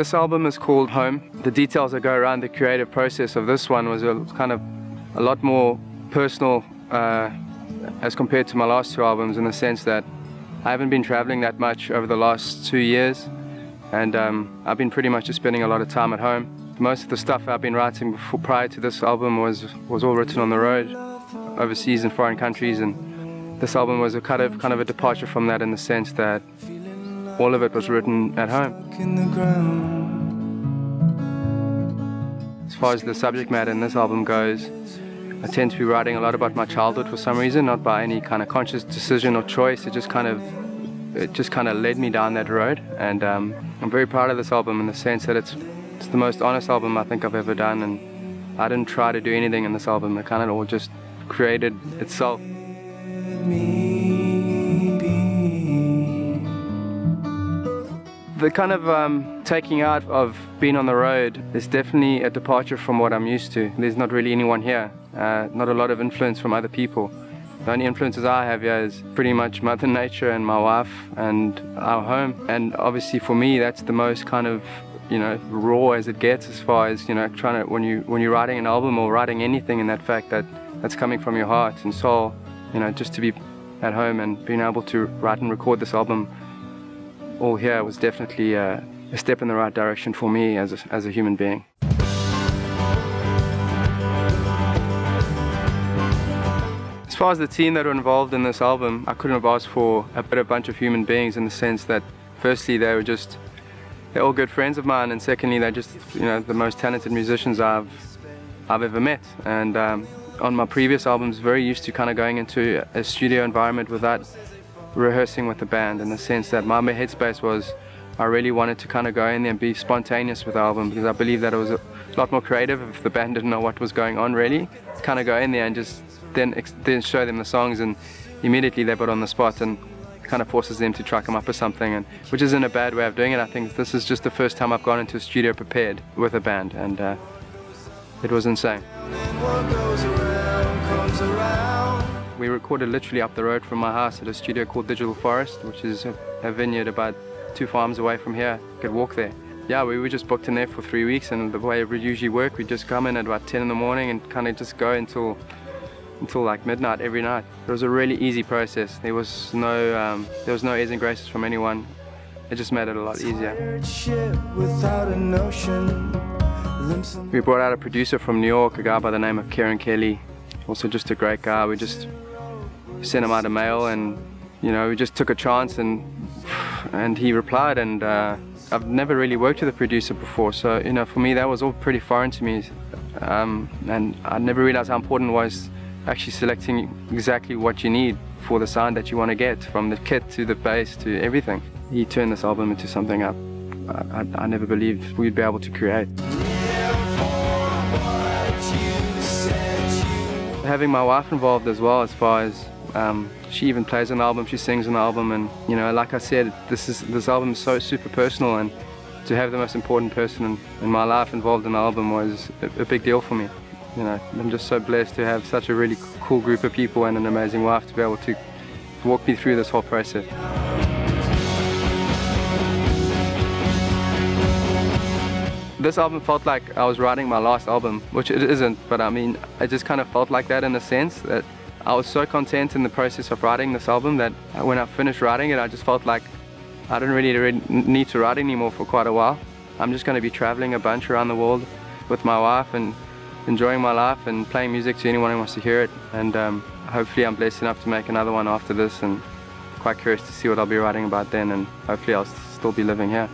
This album is called Home. The details that go around the creative process of this one was kind of a lot more personal as compared to my last two albums, in the sense that I haven't been traveling that much over the last 2 years, and I've been pretty much just spending a lot of time at home. Most of the stuff I've been writing prior to this album was all written on the road, overseas in foreign countries, and this album was a kind of a departure from that, in the sense that all of it was written at home. As far as the subject matter in this album goes, I tend to be writing a lot about my childhood for some reason, not by any kind of conscious decision or choice. It just kind of led me down that road, and I'm very proud of this album in the sense that it's the most honest album I think I've ever done, and I didn't try to do anything in this album. It kind of all just created itself. The kind of taking out of being on the road is definitely a departure from what I'm used to. There's not really anyone here, not a lot of influence from other people. The only influences I have here is pretty much Mother Nature and my wife and our home. And obviously for me, that's the most kind of, raw as it gets, as far as, trying to, when you're writing an album or writing anything, in that fact that's coming from your heart and soul, just to be at home and being able to write and record this album all here was definitely a step in the right direction for me as a human being. As far as the team that were involved in this album, I couldn't have asked for a better bunch of human beings, in the sense that firstly they're all good friends of mine, and secondly they're just the most talented musicians I've ever met. And on my previous albums, very used to kind of going into a studio environment without rehearsing with the band, in the sense that my headspace was I really wanted to kind of go in there and be spontaneous with the album, because I believe that it was a lot more creative if the band didn't know what was going on really. Kind of go in there and just then show them the songs, and immediately they're put on the spot, and kind of forces them to try come up with something, and which isn't a bad way of doing it. I think this is just the first time I've gone into a studio prepared with a band, and it was insane. We recorded literally up the road from my house at a studio called Digital Forest, which is a vineyard about 2 farms away from here. You could walk there. Yeah, we were just booked in there for 3 weeks, and the way it would usually work, we'd just come in at about 10 in the morning and kind of just go until like midnight every night. It was a really easy process. There was no airs and graces from anyone. It just made it a lot easier. We brought out a producer from New York, a guy by the name of Kieran Kelly. Also just a great guy. We just sent him out a mail, and we just took a chance, and he replied, and I've never really worked with a producer before, so for me that was all pretty foreign to me, and I never realized how important it was actually selecting exactly what you need for the sound that you want to get, from the kit to the bass to everything. He turned this album into something I never believed we'd be able to create. Having my wife involved as well, as far as she even plays on the album, she sings on the album, and like I said, this album is so super personal, and to have the most important person in my life involved in the album was a big deal for me. I'm just so blessed to have such a really cool group of people and an amazing wife to be able to walk me through this whole process. This album felt like I was writing my last album, which it isn't, but I mean, it just kind of felt like that, in the sense that I was so content in the process of writing this album that when I finished writing it, I just felt like I didn't really need to write anymore for quite a while. I'm just going to be traveling a bunch around the world with my wife and enjoying my life and playing music to anyone who wants to hear it, and hopefully I'm blessed enough to make another one after this, and quite curious to see what I'll be writing about then, and hopefully I'll still be living here.